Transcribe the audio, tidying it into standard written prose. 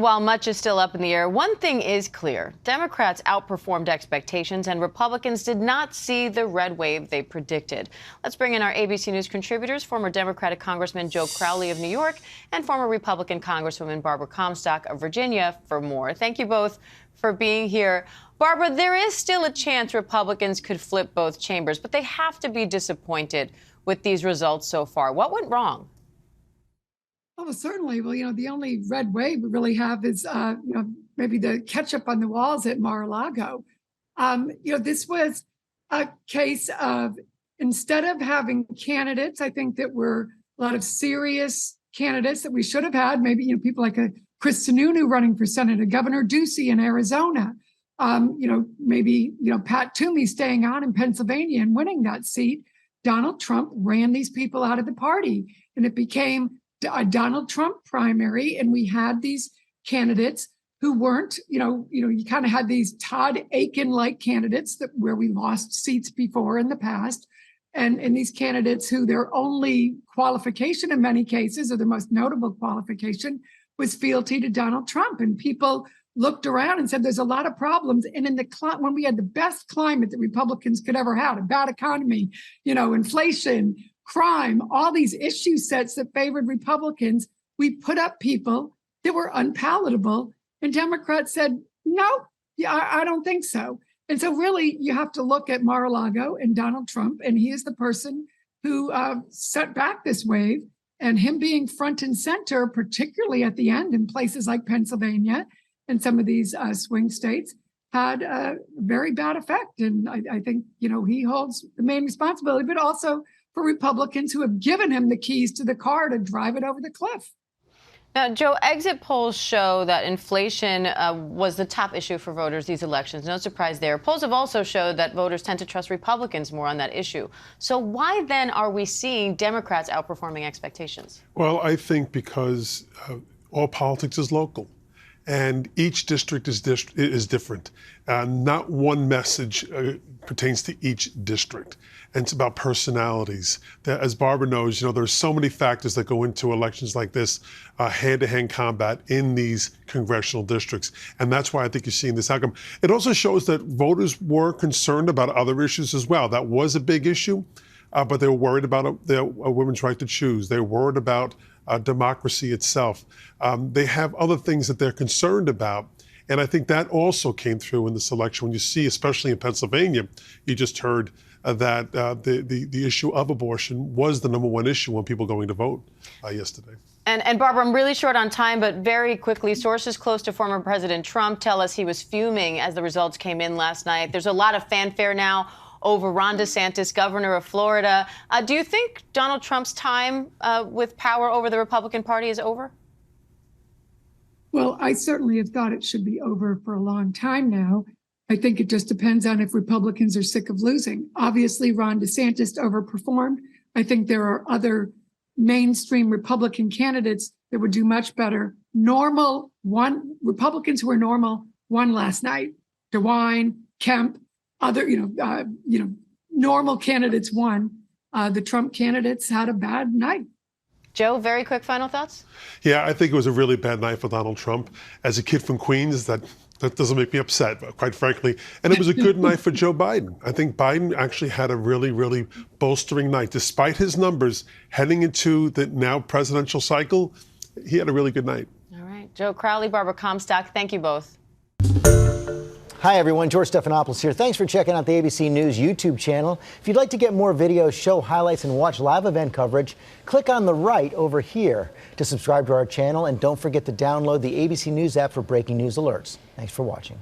While much is still up in the air, one thing is clear. Democrats outperformed expectations, and Republicans did not see the red wave they predicted. Let's bring in our ABC News contributors, former Democratic Congressman Joe Crowley of New York and former Republican Congresswoman Barbara Comstock of Virginia for more. Thank you both for being here. Barbara, there is still a chance Republicans could flip both chambers, but they have to be disappointed with these results so far. What went wrong? Oh, certainly. Well, the only red wave we really have is, maybe the ketchup on the walls at Mar-a-Lago. This was a case of, instead of having candidates, I think that were a lot of serious candidates that we should have had, maybe, people like a Chris Sununu running for Senate, Governor Ducey in Arizona, maybe, Pat Toomey staying on in Pennsylvania and winning that seat. Donald Trump ran these people out of the party, and it became a Donald Trump primary, and we had these candidates who weren't, you kind of had these Todd Aiken-like candidates where we lost seats before in the past, and these candidates who their only qualification in many cases, or the most notable qualification, was fealty to Donald Trump. And people looked around and said, there's a lot of problems. And when we had the best climate that Republicans could ever have, a bad economy, inflation, crime, all these issue sets that favored Republicans, we put up people that were unpalatable. And Democrats said, no, I don't think so. And so really, you have to look at Mar-a-Lago and Donald Trump, and he is the person who set back this wave. And him being front and center, particularly at the end in places like Pennsylvania and some of these swing states, had a very bad effect. And I think, he holds the main responsibility, but also for Republicans who have given him the keys to the car to drive it over the cliff. Now, Joe, exit polls show that inflation was the top issue for voters these elections. No surprise there. Polls have also showed that voters tend to trust Republicans more on that issue. So why then are we seeing Democrats outperforming expectations? Well, I think because all politics is local. And each district is different. Not one message pertains to each district. And it's about personalities. As Barbara knows, there's so many factors that go into elections like this, hand-to-hand combat in these congressional districts. And that's why I think you're seeing this outcome. It also shows that voters were concerned about other issues as well. That was a big issue, but they were worried about a women's right to choose. They were worried about democracy itself. They have other things that they're concerned about. And I think that also came through in this election. When you see, especially in Pennsylvania, you just heard that the issue of abortion was the #1 issue when people going to vote yesterday. And Barbara, I'm really short on time, but very quickly, sources close to former President Trump tell us he was fuming as the results came in last night. There's a lot of fanfare now over Ron DeSantis, governor of Florida. Do you think Donald Trump's time with power over the Republican Party is over? Well, I certainly have thought it should be over for a long time now. I think it just depends on if Republicans are sick of losing. Obviously, Ron DeSantis overperformed. I think there are other mainstream Republican candidates that would do much better. Republicans who are normal won last night. DeWine, Kemp, other, normal candidates won. The Trump candidates had a bad night. Joe, very quick final thoughts? Yeah, I think it was a really bad night for Donald Trump. As a kid from Queens, that doesn't make me upset, quite frankly. And it was a good night for Joe Biden. I think Biden actually had a really, really bolstering night. Despite his numbers heading into the now presidential cycle, he had a really good night. All right. Joe Crowley, Barbara Comstock, thank you both. Hi, everyone. George Stephanopoulos here. Thanks for checking out the ABC News YouTube channel. If you'd like to get more videos, show highlights, and watch live event coverage, click on the right over here to subscribe to our channel. And don't forget to download the ABC News app for breaking news alerts. Thanks for watching.